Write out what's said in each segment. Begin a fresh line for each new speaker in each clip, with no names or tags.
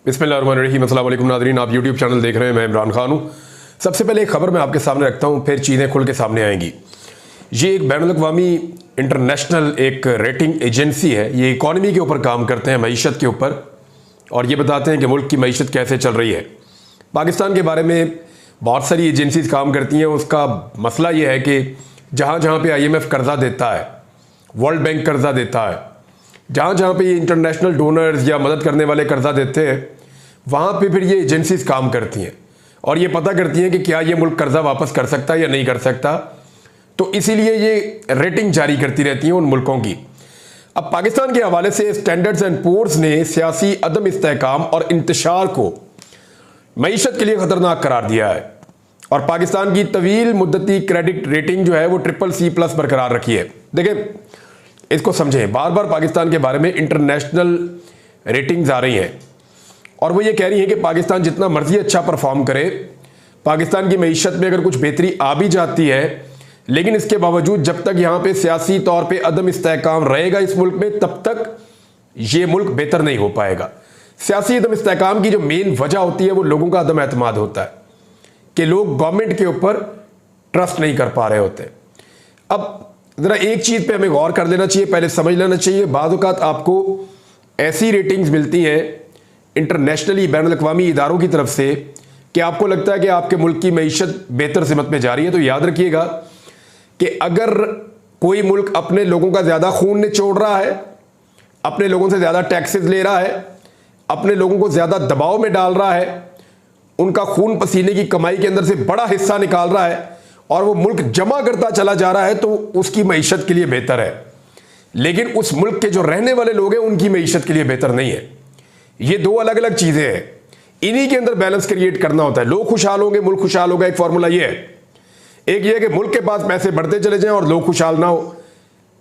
बिस्मिल्लाहिर्रहमानिर्रहीम। अस्सलाम वालेकुम नाज़रीन, आप यूट्यूब चैनल देख रहे हैं। मैं इमरान खान हूँ। सबसे पहले एक खबर मैं आपके सामने रखता हूँ, फिर चीज़ें खुल के सामने आएंगी। ये एक बैनुल-अक़वामी इंटरनेशनल एक रेटिंग एजेंसी है। ये इकॉनमी के ऊपर काम करते हैं, मईशत के ऊपर, और ये बताते हैं कि मुल्क की मईशत कैसे चल रही है। पाकिस्तान के बारे में बहुत सारी एजेंसीज काम करती हैं। उसका मसला ये है कि जहाँ जहाँ पे IMF कर्जा देता है, वर्ल्ड बैंक कर्जा देता है, जहाँ जहाँ पे ये इंटरनेशनल डोनर्स या मदद करने वाले कर्जा देते हैं, वहाँ पे फिर ये एजेंसीज काम करती हैं और ये पता करती हैं कि क्या ये मुल्क कर्जा वापस कर सकता है या नहीं कर सकता। तो इसीलिए ये रेटिंग जारी करती रहती हैं उन मुल्कों की। अब पाकिस्तान के हवाले से स्टैंडर्ड्स एंड पुअर्स ने सियासी अदम इस्तेहकाम और इंतशार को मईशत के लिए खतरनाक करार दिया है और पाकिस्तान की तवील मुद्दती क्रेडिट रेटिंग जो है वो CCC+ बरकरार रखी है। देखें, इसको समझें। बार बार पाकिस्तान के बारे में इंटरनेशनल रेटिंग्स आ रही हैं और वो ये कह रही हैं कि पाकिस्तान जितना मर्जी अच्छा परफॉर्म करे, पाकिस्तान की मईशत में अगर कुछ बेहतरी आ भी जाती है, लेकिन इसके बावजूद जब तक यहाँ पे सियासी तौर पे अदम इस्तेहकाम रहेगा इस मुल्क में, तब तक ये मुल्क बेहतर नहीं हो पाएगा। सियासी अदम इस्तेहकाम की जो मेन वजह होती है वो लोगों का अदम एतमाद होता है कि लोग गवर्नमेंट के ऊपर ट्रस्ट नहीं कर पा रहे होते। अब जरा एक चीज पे हमें गौर कर लेना चाहिए, पहले समझ लेना चाहिए। बाज़ औक़ात आपको ऐसी रेटिंग्स मिलती हैं इंटरनेशनली बैनुल-अक़वामी इदारों की तरफ से कि आपको लगता है कि आपके मुल्क की मईशत बेहतर सिमत में जा रही है। तो याद रखिएगा कि अगर कोई मुल्क अपने लोगों का ज्यादा खून निचोड़ रहा है, अपने लोगों से ज्यादा टैक्सेस ले रहा है, अपने लोगों को ज्यादा दबाव में डाल रहा है, उनका खून पसीने की कमाई के अंदर से बड़ा हिस्सा निकाल रहा है और वो मुल्क जमा करता चला जा रहा है, तो उसकी मईशत के लिए बेहतर है। लेकिन उस मुल्क के जो रहने वाले लोग हैं उनकी मईशत के लिए बेहतर नहीं है। ये दो अलग अलग चीजें हैं, इन्हीं के अंदर बैलेंस क्रिएट करना होता है। लोग खुशहाल होंगे, मुल्क खुशहाल होगा। एक फॉर्मूला ये है, एक ये है कि मुल्क के पास पैसे बढ़ते चले जाएं और लोग खुशहाल ना हो।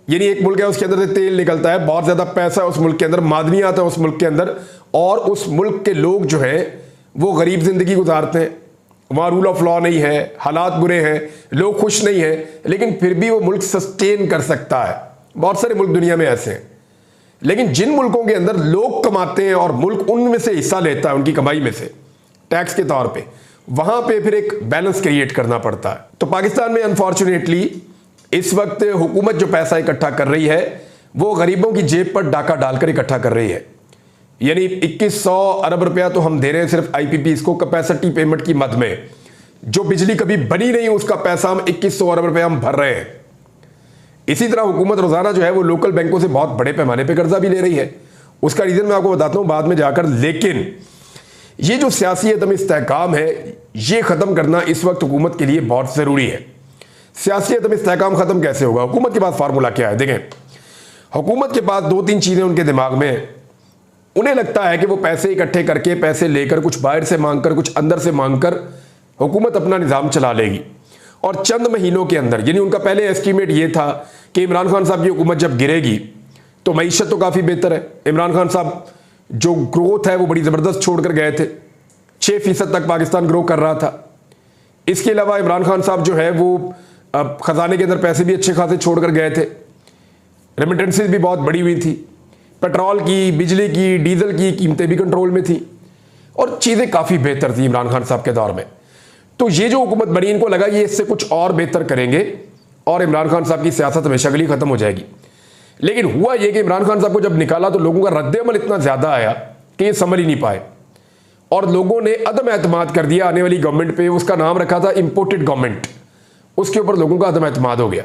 यानी एक मुल्क है, उसके अंदर से तेल निकलता है, बहुत ज्यादा पैसा है उस मुल्क के अंदर, मादनियात है उस मुल्क के अंदर, और उस मुल्क के लोग जो हैं वो गरीब जिंदगी गुजारते हैं, वहां रूल ऑफ लॉ नहीं है, हालात बुरे हैं, लोग खुश नहीं है, लेकिन फिर भी वो मुल्क सस्टेन कर सकता है। बहुत सारे मुल्क दुनिया में ऐसे हैं। लेकिन जिन मुल्कों के अंदर लोग कमाते हैं और मुल्क उनमें से हिस्सा लेता है, उनकी कमाई में से टैक्स के तौर पे, वहां पे फिर एक बैलेंस क्रिएट करना पड़ता है। तो पाकिस्तान में अनफॉर्चुनेटली इस वक्त हुकूमत जो पैसा इकट्ठा कर रही है वो गरीबों की जेब पर डाका डालकर इकट्ठा कर रही है। यानी 2100 अरब रुपया तो हम दे रहे हैं सिर्फ IPPs को कैपेसिटी पेमेंट की मद में। जो बिजली कभी बनी नहीं उसका पैसा हम 2100 अरब रुपया हम भर रहे हैं। इसी तरह हुकूमत रोजाना जो है वो लोकल बैंकों से बहुत बड़े पैमाने पे कर्जा भी ले रही है। उसका रीजन मैं आपको बताता हूं बाद में जाकर। लेकिन ये जो सियासी अदम इस्तेहकाम है, ये खत्म करना इस वक्त हुकूमत के लिए बहुत जरूरी है। सियासी अदम इस्तेहकाम खत्म कैसे होगा? हुकूमत के पास फार्मूला क्या है? देखें, हुकूमत के पास दो तीन चीजें उनके दिमाग में, उन्हें लगता है कि वो पैसे इकट्ठे करके, पैसे लेकर, कुछ बाहर से मांगकर, कुछ अंदर से मांगकर हुकूमत अपना निजाम चला लेगी और चंद महीनों के अंदर, यानी उनका पहले एस्टीमेट ये था कि इमरान खान साहब की हुकूमत जब गिरेगी तो मईशत तो काफी बेहतर है। इमरान खान साहब जो ग्रोथ है वो बड़ी जबरदस्त छोड़कर गए थे, 6% तक पाकिस्तान ग्रो कर रहा था। इसके अलावा इमरान खान साहब जो है वो खजाने के अंदर पैसे भी अच्छे खासे छोड़कर गए थे, रेमिटेंसेस भी बहुत बड़ी हुई थी, पेट्रोल की, बिजली की, डीजल की कीमतें भी कंट्रोल में थी और चीजें काफी बेहतर थी इमरान खान साहब के दौर में। तो ये जो हुकूमत बनी, इनको लगा ये इससे कुछ और बेहतर करेंगे और इमरान खान साहब की सियासत हमेशा के लिए खत्म हो जाएगी। लेकिन हुआ ये कि इमरान खान साहब को जब निकाला तो लोगों का रद्द-ए-अमल इतना ज्यादा आया कि ये समझ ही नहीं पाए और लोगों ने अदम एतमाद कर दिया आने वाली गवर्नमेंट पे। उसका नाम रखा था इंपोर्टेड गवर्नमेंट। उसके ऊपर लोगों का अदम एतमाद हो गया।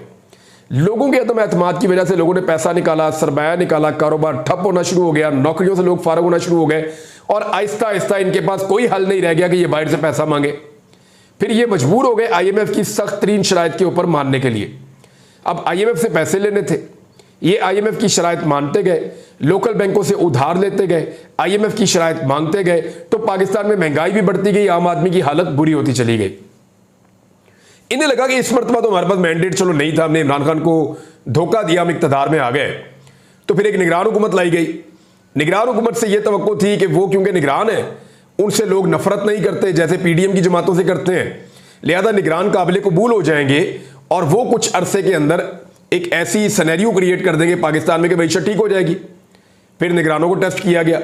लोगों के अदम एतमाद की वजह से लोगों ने पैसा निकाला, सरमाया निकाला, कारोबार ठप होना शुरू हो गया, नौकरियों से लोग फारग होना शुरू हो गए और आहिस्ता आहिस्ता इनके पास कोई हल नहीं रह गया कि ये बाहर से पैसा मांगे। फिर ये मजबूर हो गए IMF की सख्त तरीन शराइत के ऊपर मानने के लिए। अब IMF से पैसे लेने थे, ये IMF की शराइत मानते गए, लोकल बैंकों से उधार लेते गए, IMF की शराइत मांगते गए, तो पाकिस्तान में महंगाई भी बढ़ती गई, आम आदमी की हालत बुरी होती चली गई। इन्हें लगा कि इस मरतबा तो हमारे पास मैंडेट चलो नहीं था, हमने इमरान खान को धोखा दिया, हम इक़्तिदार में आ गए। तो फिर एक निगरान हुकूमत लाई गई। निगरान हुकूमत से यह तवक्को थी कि वो क्योंकि निगरान है, उनसे लोग नफरत नहीं करते जैसे PDM की जमातों से करते हैं, लिहाजा निगरान काबिल कबूल हो जाएंगे और वो कुछ अरसे के अंदर एक ऐसी सिनेरियो क्रिएट कर देंगे पाकिस्तान में कि मईशत ठीक हो जाएगी। फिर निगरानों को टेस्ट किया गया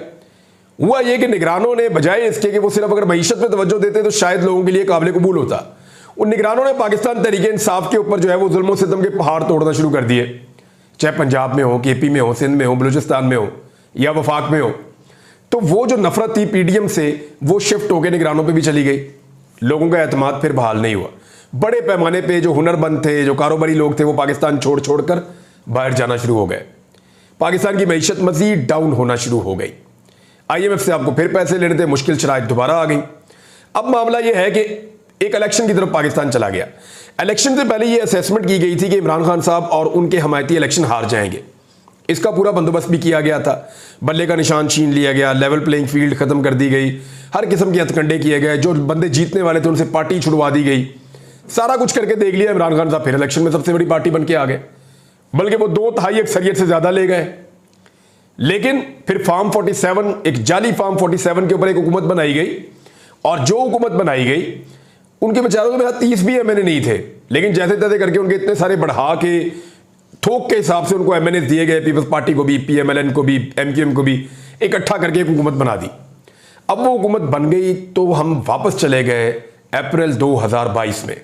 हुआ ये कि निगरानों ने बजाय इसके कि वो सिर्फ अगर मईशत में तवज्जो देते तो शायद लोगों के लिए काबिल कबूल होता, उन निगरानों ने पाकिस्तान तहरीक इंसाफ के ऊपर जो है वो जुल्म और सितम के पहाड़ तोड़ना शुरू कर दिए, चाहे पंजाब में हो, केपी में हो, सिंध में हो, बलूचिस्तान में हो या वफाक में हो। तो वो जो नफरत थी पीडीएम से वो शिफ्ट होकर निगरानों पे भी चली गई, लोगों का एतमाद फिर बहाल नहीं हुआ। बड़े पैमाने पे जो हुनरमंद थे, जो कारोबारी लोग थे, वो पाकिस्तान छोड़ छोड़कर बाहर जाना शुरू हो गए। पाकिस्तान की मईशत मजीद डाउन होना शुरू हो गई। IMF से आपको फिर पैसे लेने थे, मुश्किल शराइत दोबारा आ गई। अब मामला यह है कि एक इलेक्शन की तरफ पाकिस्तान चला गया। इलेक्शन से पहले यह असेसमेंट की गई थी कि इमरान खान साहब और उनके हमायती इलेक्शन हार जाएंगे। इसका पूरा बंदोबस्त भी किया गया था, बल्ले का निशान छीन लिया गया, लेवल प्लेइंग फील्ड खत्म कर दी गई, हर किस्म के हथकंडे किए गए, जो बंदे जीतने वाले थे उनसे पार्टी छुड़वा दी गई। सारा कुछ करके देख लिया, इमरान खान साहब फिर इलेक्शन में सबसे बड़ी पार्टी बन के आ गए, बल्कि वो 2/3 अक्सरियत से ज्यादा ले गए। लेकिन फिर फार्म 47, एक जाली फार्म 47 के ऊपर एक हुकूमत बनाई गई, और जो हुकूमत बनाई गई उनके बेचारों के पास 30 भी MNA नहीं थे, लेकिन जैसे तैसे करके उनके इतने सारे बढ़ा के थोक के हिसाब से उनको MNA दिए गए, पीपल्स पार्टी को भी, PMLN को भी, MQM को भी इकट्ठा करके एक हुकूमत बना दी। अब वो हुकूमत बन गई तो हम वापस चले गए अप्रैल 2022 में।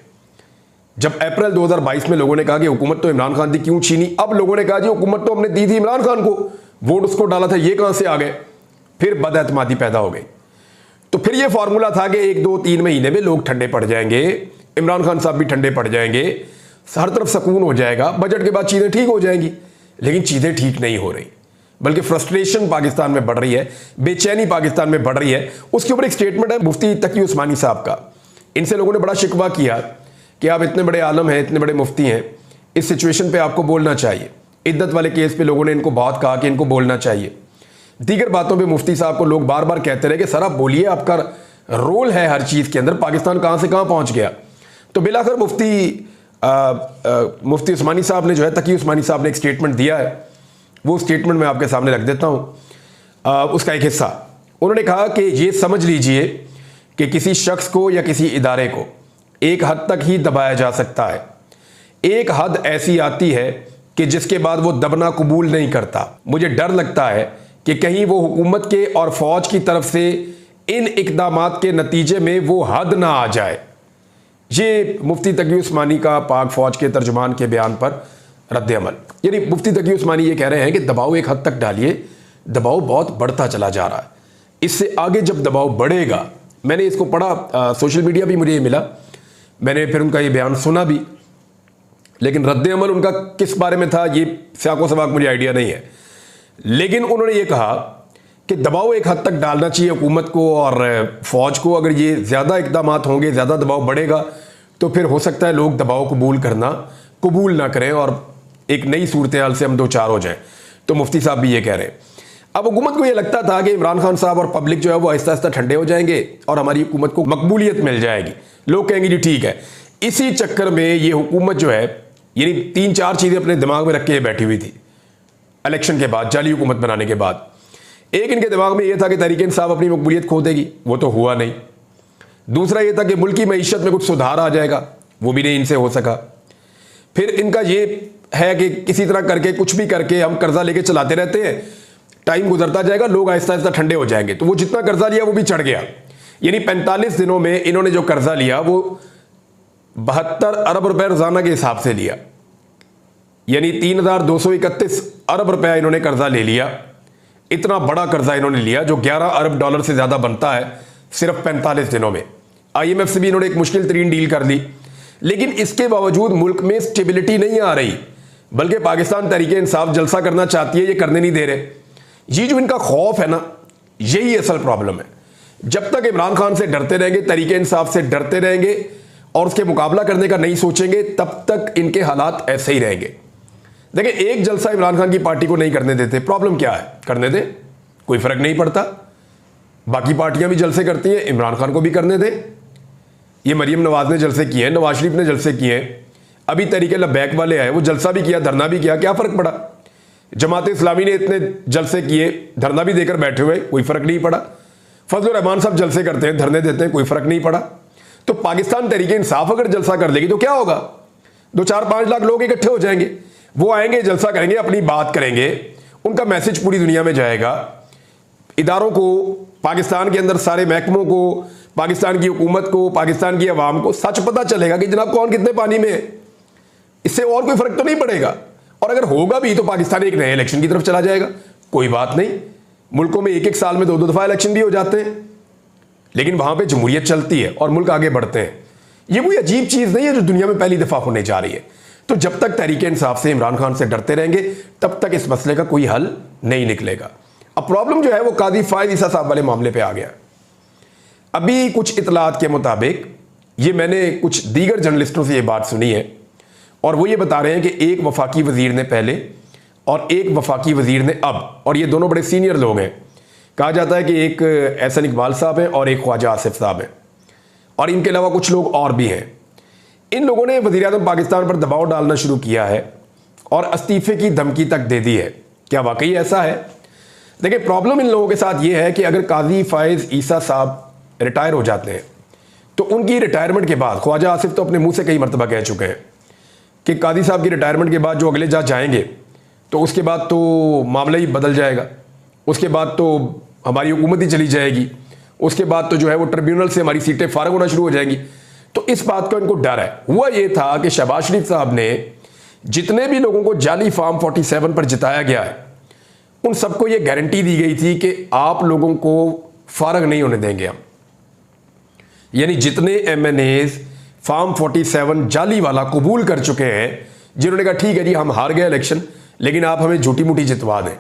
जब अप्रैल 2022 में लोगों ने कहा कि हुकूमत तो इमरान खान की क्यों छीनी, अब लोगों ने कहा जी हुकूमत तो हमने दी थी इमरान खान को, वोट उसको डाला था, ये कहां से आ गए। फिर बदएतमादी पैदा हो गई। तो फिर ये फॉर्मूला था कि 1, 2, 3 महीने में लोग ठंडे पड़ जाएंगे, इमरान खान साहब भी ठंडे पड़ जाएंगे, हर तरफ सुकून हो जाएगा, बजट के बाद चीजें ठीक हो जाएंगी। लेकिन चीजें ठीक नहीं हो रही, बल्कि फ्रस्ट्रेशन पाकिस्तान में बढ़ रही है, बेचैनी पाकिस्तान में बढ़ रही है। उसके ऊपर एक स्टेटमेंट है मुफ्ती तकी उस्मानी साहब का। इनसे लोगों ने बड़ा शिकवा किया कि आप इतने बड़े आलम हैं, इतने बड़े मुफ्ती हैं, इस सिचुएशन पे आपको बोलना चाहिए। इद्दत वाले केस पे लोगों ने इनको बहुत कहा कि इनको बोलना चाहिए। दीगर बातों पे मुफ्ती साहब को लोग बार बार कहते रहे कि सर आप बोलिए, आपका रोल है हर चीज़ के अंदर, पाकिस्तान कहाँ से कहाँ पहुँच गया। तो बिलाखिर मुफ्ती उस्मानी साहब ने जो है, तकी उस्मानी साहब ने एक स्टेटमेंट दिया है, वो स्टेटमेंट मैं आपके सामने रख देता हूँ। उसका एक हिस्सा उन्होंने कहा कि ये समझ लीजिए कि किसी शख्स को या किसी इदारे को एक हद तक ही दबाया जा सकता है, एक हद ऐसी आती है कि जिसके बाद वो दबना कबूल नहीं करता। मुझे डर लगता है कि कहीं वो हुकूमत के और फौज की तरफ से इन इकदामात के नतीजे में वो हद ना आ जाए। ये मुफ्ती तकी उस्मानी का पाक फौज के तर्जुमान के बयान पर रद्द अमल। यानी मुफ्ती तकी उस्मानी ये कह रहे हैं कि दबाव एक हद तक डालिए, दबाव बहुत बढ़ता चला जा रहा है, इससे आगे जब दबाव बढ़ेगा, मैंने इसको पढ़ा, सोशल मीडिया भी मुझे ये मिला, मैंने फिर उनका ये बयान सुना भी, लेकिन रद्द अमल उनका किस बारे में था ये साको सवाक मुझे आइडिया नहीं है। लेकिन उन्होंने ये कहा कि दबाव एक हद तक डालना चाहिए हुकूमत को और फौज को। अगर ये ज़्यादा इकदामात होंगे, ज़्यादा दबाव बढ़ेगा, तो फिर हो सकता है लोग दबाव कबूल ना करें और एक नई सूरत हाल से हम दो चार हो जाएं। तो मुफ्ती साहब भी ये कह रहे हैं। अब हुकूमत को ये लगता था कि इमरान खान साहब और पब्लिक जो है वो आहिस्ता आहिस्ता ठंडे हो जाएंगे और हमारी हुकूमत को मकबूलियत मिल जाएगी, लोग कहेंगे जी ठीक है। इसी चक्कर में ये हुकूमत जो है, यानी 3-4 चीज़ें अपने दिमाग में रख के बैठी हुई थी इलेक्शन के बाद, जाली हुकूमत बनाने के बाद। एक इनके दिमाग में यह था कि तहरीक इंसाफ अपनी मकबूलियत खो देगी, वो तो हुआ नहीं। दूसरा यह था कि मुल्क की मईशत में कुछ सुधार आ जाएगा, वो भी नहीं इनसे हो सका। फिर इनका ये है कि किसी तरह करके कुछ भी करके हम कर्जा लेके चलाते रहते हैं, टाइम गुजरता जाएगा, लोग आहिस्ता आहिस्ता ठंडे हो जाएंगे। तो वो जितना कर्जा लिया वो भी चढ़ गया। यानी 45 दिनों में इन्होंने जो कर्जा लिया वो 72 अरब रुपए रोजाना के हिसाब से लिया, यानी 3231 अरब रुपया इन्होंने कर्जा ले लिया। इतना बड़ा कर्जा इन्होंने लिया जो 11 अरब डॉलर से ज्यादा बनता है सिर्फ 45 दिनों में। IMF से भी इन्होंने एक मुश्किल तरीन डील कर ली, लेकिन इसके बावजूद मुल्क में स्टेबिलिटी नहीं आ रही, बल्कि पाकिस्तान तहरीक इंसाफ जलसा करना चाहती है, ये करने नहीं दे रहे। ये जो इनका खौफ है ना, यही असल प्रॉब्लम है। जब तक इमरान खान से डरते रहेंगे, तहरीक इंसाफ से डरते रहेंगे और उसके मुकाबला करने का नहीं सोचेंगे, तब तक इनके हालात ऐसे ही रहेंगे। देखिए, एक जलसा इमरान खान की पार्टी को नहीं करने देते, प्रॉब्लम क्या है, करने दे, कोई फर्क नहीं पड़ता। बाकी पार्टियां भी जलसे करती हैं, इमरान खान को भी करने दे। ये मरीम नवाज ने जलसे किए हैं, नवाज शरीफ ने जलसे किए हैं, अभी तरीके लबैक वाले आए, वो जलसा भी किया, धरना भी किया, क्या फर्क पड़ा। जमात इस्लामी ने इतने जलसे किए, धरना भी देकर बैठे हुए, कोई फर्क नहीं पड़ा। फजलुर रहमान साहब जलसे करते हैं, धरने देते हैं, कोई फर्क नहीं पड़ा। तो पाकिस्तान तहरीक इंसाफ अगर जलसा कर लेगी तो क्या होगा, 2-4-5 लाख लोग इकट्ठे हो जाएंगे, वो आएंगे, जलसा करेंगे, अपनी बात करेंगे, उनका मैसेज पूरी दुनिया में जाएगा, इदारों को, पाकिस्तान के अंदर सारे महकमों को, पाकिस्तान की हुकूमत को, पाकिस्तान की आवाम को सच पता चलेगा कि जनाब कौन कितने पानी में है। इससे और कोई फर्क तो नहीं पड़ेगा। और अगर होगा भी तो पाकिस्तान एक नए इलेक्शन की तरफ चला जाएगा। कोई बात नहीं, मुल्कों में एक एक साल में 2-2 दफा इलेक्शन भी हो जाते हैं, लेकिन वहां पे जमहूरियत चलती है और मुल्क आगे बढ़ते हैं। ये कोई अजीब चीज नहीं है जो दुनिया में पहली दफा होने जा रही है। तो जब तक तहरीक इंसाफ से, इमरान खान से डरते रहेंगे, तब तक इस मसले का कोई हल नहीं निकलेगा। अब प्रॉब्लम जो है वो काजी फायद ईसा साहब वाले मामले पे आ गया। अभी कुछ इतलात के मुताबिक, ये मैंने कुछ दीगर जर्नलिस्टों से ये बात सुनी है, और वो ये बता रहे हैं कि एक वफाकी वजीर ने पहले और एक वफाकी वजीर ने अब, और ये दोनों बड़े सीनियर लोग हैं। कहा जाता है कि एक एहसन इकबाल साहब हैं और एक ख्वाजा आसिफ साहब हैं, और इनके अलावा कुछ लोग और भी हैं। इन लोगों ने वज़ीर आज़म पाकिस्तान पर दबाव डालना शुरू किया है और इस्तीफे की धमकी तक दे दी है। क्या वाकई ऐसा है? देखिए, प्रॉब्लम इन लोगों के साथ ये है कि अगर काजी फायद ईसा साहब रिटायर हो जाते हैं तो उनकी रिटायरमेंट के बाद, ख्वाजा आसिफ तो अपने मुंह से कई मरतबा कह चुके हैं कि काजी साहब की रिटायरमेंट के बाद जो अगले जज जाएंगे तो उसके बाद तो मामला ही बदल जाएगा। उसके बाद तो हमारी हुकूमत ही चली जाएगी। उसके बाद तो जो है वो ट्रिब्यूनल से हमारी सीटें फारग होना शुरू हो जाएंगी। तो इस बात का इनको डर है। हुआ ये था कि शहबाज शरीफ साहब ने जितने भी लोगों को जाली फॉर्म 47 पर जिताया गया है, उन सबको ये गारंटी दी गई थी कि आप लोगों को फारग नहीं होने देंगे हम। यानी जितने MNAs फॉर्म 47 जाली वाला कबूल कर चुके हैं, जिन्होंने कहा ठीक है जी हम हार गए इलेक्शन, लेकिन आप हमें झूठी मूठी जितवा दें,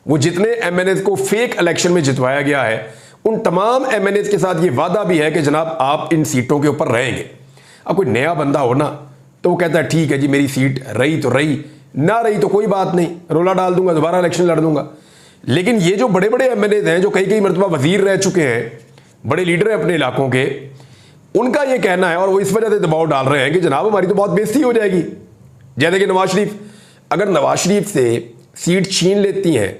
वो जितने MNAs को फेक इलेक्शन में जितवाया गया है, उन तमाम MNAs के साथ ये वादा भी है कि जनाब आप इन सीटों के ऊपर रहेंगे। अब कोई नया बंदा हो ना तो वो कहता है ठीक है जी मेरी सीट रही तो रही, ना रही तो कोई बात नहीं, रोला डाल दूंगा, दोबारा इलेक्शन लड़ दूंगा। लेकिन ये जो बड़े बड़े MNAs हैं जो कई कई मरतबा वजीर रह चुके हैं, बड़े लीडर हैं अपने इलाकों के, उनका ये कहना है और वो इस वजह से दबाव डाल रहे हैं कि जनाब हमारी तो बहुत बेइज्जती हो जाएगी। जैसे कि नवाज शरीफ, अगर नवाज शरीफ से सीट छीन लेती हैं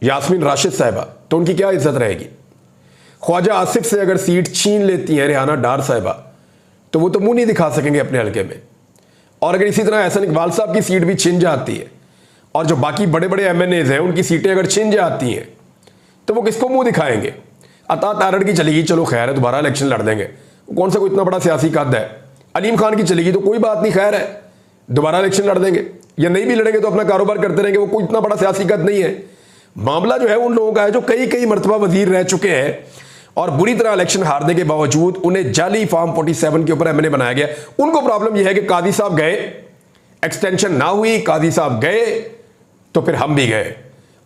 यास्मीन राशिद साहिबा तो उनकी क्या इज्जत रहेगी। ख्वाजा आसिफ से अगर सीट छीन लेती हैं रेहाना डार साहिबा तो वो तो मुंह नहीं दिखा सकेंगे अपने हल्के में। और अगर इसी तरह एहसन इकबाल साहब की सीट भी छिन जाती है और जो बाकी बड़े बड़े MNAs हैं उनकी सीटें अगर छिन जाती हैं तो वो किसको मुंह दिखाएंगे। अता तारड़ की चलेगी, चलो खैर है, दोबारा इलेक्शन लड़ देंगे, कौन सा कोई इतना बड़ा सियासी कद है। अलीम खान की चलेगी तो कोई बात नहीं, खैर है, दोबारा इलेक्शन लड़ देंगे, या नहीं भी लड़ेंगे तो अपना कारोबार करते रहेंगे, वो कोई इतना बड़ा सियासी कद नहीं है। मामला जो है उन लोगों का है जो कई कई मरतबा वजीर रह चुके हैं और बुरी तरह इलेक्शन हारने के बावजूद उन्हें जाली फॉर्म 47 के ऊपर MNA बनाया गया। उनको प्रॉब्लम यह है कि काजी साहब गए, एक्सटेंशन ना हुई, काजी साहब गए तो फिर हम भी गए।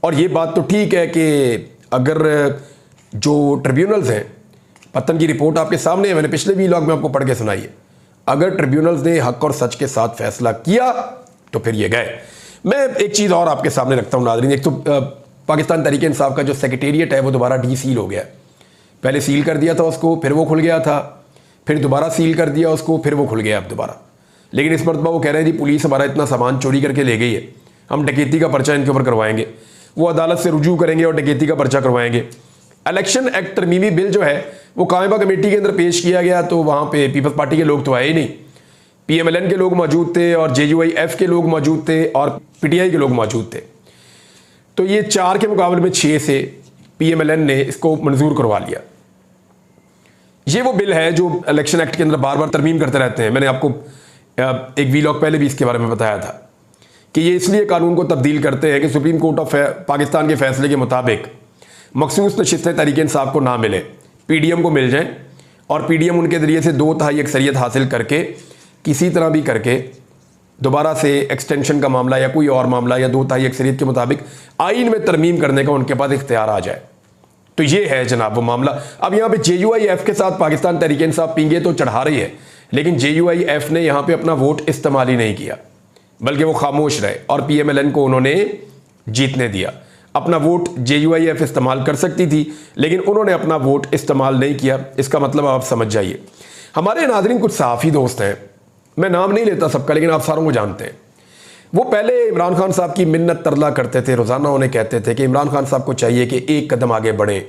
और ये बात तो ठीक है कि अगर जो ट्रिब्यूनल्स हैं, पत्तन की रिपोर्ट आपके सामने है, मैंने पिछले व्लॉग में आपको पढ़ के सुनाई है, अगर ट्रिब्यूनल्स ने हक और सच के साथ फैसला किया तो फिर ये गए। मैं एक चीज़ और आपके सामने रखता हूँ नाज़रीन। एक तो पाकिस्तान तहरीक इंसाफ का जो सेक्रेटेरिएट है वो दोबारा डीसील हो गया। पहले सील कर दिया था उसको, फिर वो खुल गया था, फिर दोबारा सील कर दिया उसको, फिर वो खुल गया अब दोबारा। लेकिन इस मरतबा वो कह रहे हैं जी पुलिस हमारा इतना सामान चोरी करके ले गई है, हम डकैती का पर्चा इनके ऊपर करवाएंगे। वो अदालत से रुजू करेंगे और डकैती का पर्चा करवाएंगे। इलेक्शन एक्ट तरमीमी बिल जो है वो कायबा कमेटी के अंदर पेश किया गया तो वहाँ पे पीपल्स पार्टी के लोग तो आए ही नहीं, PMLN के लोग मौजूद थे और JUIF के लोग मौजूद थे और PTI के लोग मौजूद थे। तो ये 4 के मुकाबले में 6 से PMLN ने इसको मंजूर करवा लिया। ये वो बिल है जो इलेक्शन एक्ट के अंदर बार बार तरमीम करते रहते हैं। मैंने आपको एक व्लॉग पहले भी इसके बारे में बताया था कि ये इसलिए कानून को तब्दील करते हैं कि सुप्रीम कोर्ट ऑफ पाकिस्तान के फैसले के मुताबिक मखसूस नशिस्तें तहरीक इंसाफ को ना मिले, PDM को मिल जाएं और PDM उनके ज़रिए से 2/3 अक्सरियत हासिल करके किसी तरह भी करके दोबारा से एक्सटेंशन का मामला या कोई और मामला या 2/3 अक्सरियत के मुताबिक आइन में तरमीम करने का उनके पास इख्तियार आ जाए। तो ये है जनाब वो मामला। अब यहाँ पे JUIF के साथ पाकिस्तान तहरीक इंसाफ पींगे तो चढ़ा रही है, लेकिन JUIF ने यहाँ पे अपना वोट इस्तेमाल ही नहीं किया, बल्कि वो खामोश रहे और PMLN को उन्होंने जीतने दिया। अपना वोट JUIF इस्तेमाल कर सकती थी लेकिन उन्होंने अपना वोट इस्तेमाल नहीं किया। इसका मतलब आप समझ जाइए। हमारे नाज़रीन कुछ सहाफ़ी दोस्त हैं, मैं नाम नहीं लेता सबका, लेकिन आप सारों को जानते हैं। वो पहले इमरान खान साहब की मिन्नत तरला करते थे, रोज़ाना उन्हें कहते थे कि इमरान खान साहब को चाहिए कि एक कदम आगे बढ़ें,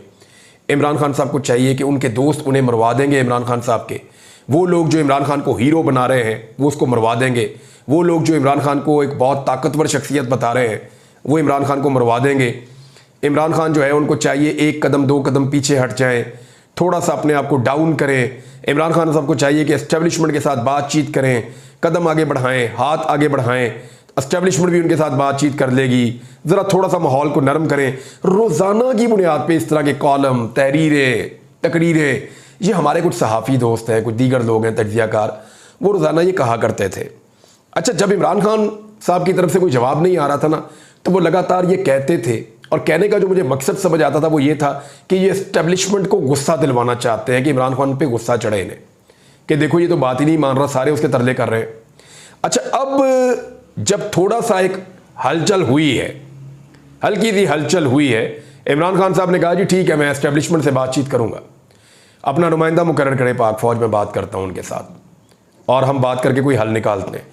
इमरान खान साहब को चाहिए कि उनके दोस्त उन्हें मरवा देंगे इमरान खान साहब के, वो लोग जो इमरान खान को हीरो बना रहे हैं वो उसको मरवा देंगे, वो लोग जो इमरान खान को एक बहुत ताकतवर शख्सियत बता रहे हैं वो इमरान खान को मरवा देंगे। इमरान खान जो है उनको चाहिए एक कदम दो कदम पीछे हट जाएं, थोड़ा सा अपने आप को डाउन करें। इमरान खान साहब को चाहिए कि एस्टेब्लिशमेंट के साथ बातचीत करें, कदम आगे बढ़ाएं, हाथ आगे बढ़ाएं, एस्टेब्लिशमेंट भी उनके साथ बातचीत कर लेगी, ज़रा थोड़ा सा माहौल को नरम करें। रोज़ाना की बुनियाद पे इस तरह के कॉलम, तहरीरें, तकरीरें, ये हमारे कुछ सहाफ़ी दोस्त हैं, कुछ दीगर लोग हैं तज्ज़ियाकार, वो रोज़ाना ये कहा करते थे। अच्छा, जब इमरान खान साहब की तरफ से कोई जवाब नहीं आ रहा था ना, तो वो लगातार ये कहते थे, और कहने का जो मुझे मकसद समझ आता था वो ये था कि ये एस्टेब्लिशमेंट को गुस्सा दिलवाना चाहते हैं, कि इमरान खान पे गुस्सा चढ़े इन्हें, कि देखो ये तो बात ही नहीं मान रहा, सारे उसके तरले कर रहे हैं। अच्छा, अब जब थोड़ा सा एक हलचल हुई है, हल्की सी हलचल हुई है, इमरान खान साहब ने कहा जी ठीक है, मैं एस्टेब्लिशमेंट से बातचीत करूंगा, अपना नुमाइंदा मुकर्रर करें पाक फौज में, बात करता हूं उनके साथ और हम बात करके कोई हल निकालते हैं।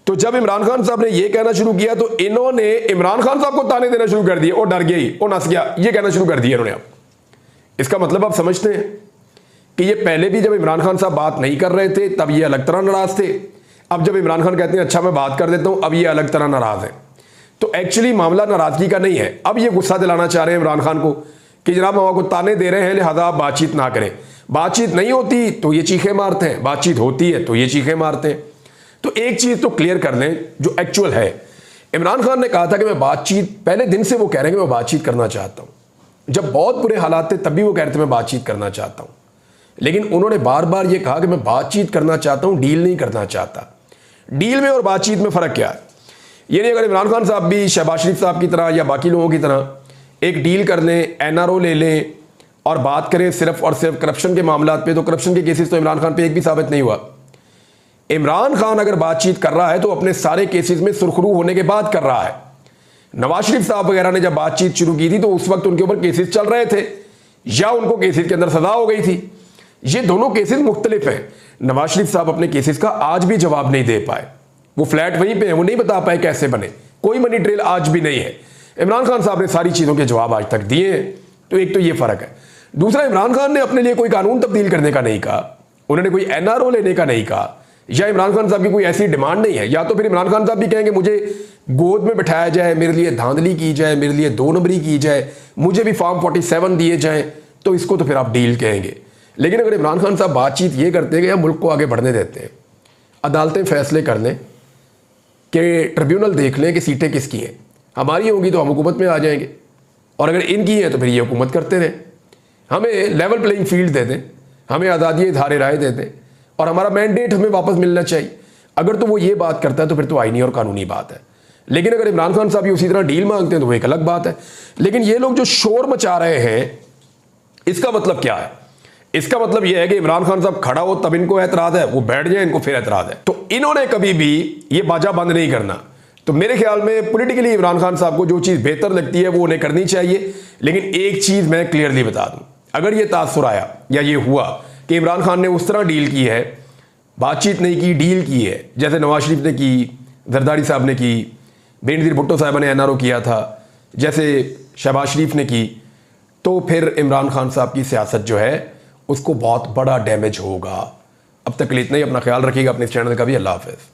तो जब इमरान खान साहब ने यह कहना शुरू किया तो इन्होंने इमरान खान साहब को ताने देना शुरू कर दिए, और डर गया ही, वो नस गया, ये कहना शुरू कर दिया इन्होंने। अब इसका मतलब आप समझते हैं कि ये पहले भी जब इमरान खान साहब बात नहीं कर रहे थे तब ये अलग तरह नाराज थे, अब जब इमरान खान कहते हैं अच्छा मैं बात कर देता हूं, अब ये अलग तरह नाराज है। तो एक्चुअली मामला नाराजगी का नहीं है, अब ये गुस्सा दिलाना चाह रहे हैं इमरान खान को कि जनाब हम आपको ताने दे रहे हैं, लिहाजा आप बातचीत ना करें। बातचीत नहीं होती तो ये चीखें मारते हैं, बातचीत होती है तो ये चीखें मारते हैं। तो एक चीज तो क्लियर कर लें जो एक्चुअल है, इमरान खान ने कहा था कि मैं बातचीत, पहले दिन से वो कह रहे हैं कि मैं बातचीत करना चाहता हूं। जब बहुत बुरे हालात थे तब भी वो कह रहे थे मैं बातचीत करना चाहता हूं, लेकिन उन्होंने बार बार ये कहा कि मैं बातचीत करना चाहता हूं, डील नहीं करना चाहता। डील में और बातचीत में फ़र्क क्या है? ये नहीं, अगर इमरान खान साहब भी शहबाज शरीफ साहब की तरह या बाकी लोगों की तरह एक डील कर लें, एनआरओ ले लें और बात करें सिर्फ और सिर्फ करप्शन के मामला पे, तो करप्शन के केसेस तो इमरान खान पे एक भी साबित नहीं हुआ। इमरान खान अगर बातचीत कर रहा है तो अपने सारे केसेस में सुरखरू होने के बाद कर रहा है। नवाज शरीफ साहब वगैरह ने जब बातचीत शुरू की थी तो उस वक्त उनके ऊपर केसेस चल रहे थे या उनको केसेस के अंदर सजा हो गई थी। ये दोनों केसेस मुख्तलिफ हैं। नवाज शरीफ साहब अपने केसेस का आज भी जवाब नहीं दे पाए, वो फ्लैट वहीं पे है, वो नहीं बता पाए कैसे बने, कोई मनी ट्रेल आज भी नहीं है। इमरान खान साहब ने सारी चीज़ों के जवाब आज तक दिए हैं। तो एक तो ये फ़र्क है। दूसरा, इमरान खान ने अपने लिए कोई कानून तब्दील करने का नहीं कहा, उन्होंने कोई एनआरओ लेने का नहीं कहा, या इमरान खान साहब की कोई ऐसी डिमांड नहीं है। या तो फिर इमरान खान साहब भी कहेंगे मुझे गोद में बिठाया जाए, मेरे लिए धांधली की जाए, मेरे लिए 2 नंबरी की जाए, मुझे भी फॉर्म 47 दिए जाएं, तो इसको तो फिर आप डील कहेंगे। लेकिन अगर इमरान खान साहब बातचीत ये करते हैं कि मुल्क को आगे बढ़ने देते हैं, अदालतें फैसले कर लें, कि ट्रिब्यूनल देख लें कि सीटें किसकी हैं, हमारी होंगी तो हम हुकूमत में आ जाएंगे, और अगर इनकी हैं तो फिर ये हुकूमत करते रहें, हमें लेवल प्लेइंग फील्ड दे दें, हमें आज़ादी इज़हार राय दे दें, और हमारा मैंडेट हमें वापस मिलना चाहिए। अगर तो वो ये बात करता है तो फिर तो आईनी और कानूनी बात है। लेकिन अगर इमरान खान साहब भी उसी तरह डील मांगते हैं तो वो एक अलग बात है। लेकिन ये लोग जो शोर मचा रहे हैं, इसका मतलब क्या है? इसका मतलब यह है कि इमरान खान साहब खड़ा हो तब इनको एतराज है, वो बैठ जाए इनको फिर एतराज है। तो इन्होंने कभी भी ये बाजा बंद नहीं करना। तो मेरे ख्याल में पॉलिटिकली इमरान खान साहब को जो चीज़ बेहतर लगती है वो उन्हें करनी चाहिए। लेकिन एक चीज़ मैं क्लियरली बता दूं, अगर ये तासुर आया या ये हुआ कि इमरान खान ने उस तरह डील की है, बातचीत नहीं की, डील की है, जैसे नवाज शरीफ ने की, जरदारी साहब ने की, बेनज़ीर भुट्टो साहब ने एनआरओ किया था, जैसे शहबाज शरीफ ने की, तो फिर इमरान खान साहब की सियासत जो है उसको बहुत बड़ा डैमेज होगा। अब तक के लिए इतना ही। अपना ख्याल रखिएगा, अपने इस चैनल का भी। अल्लाह हाफ़िज़।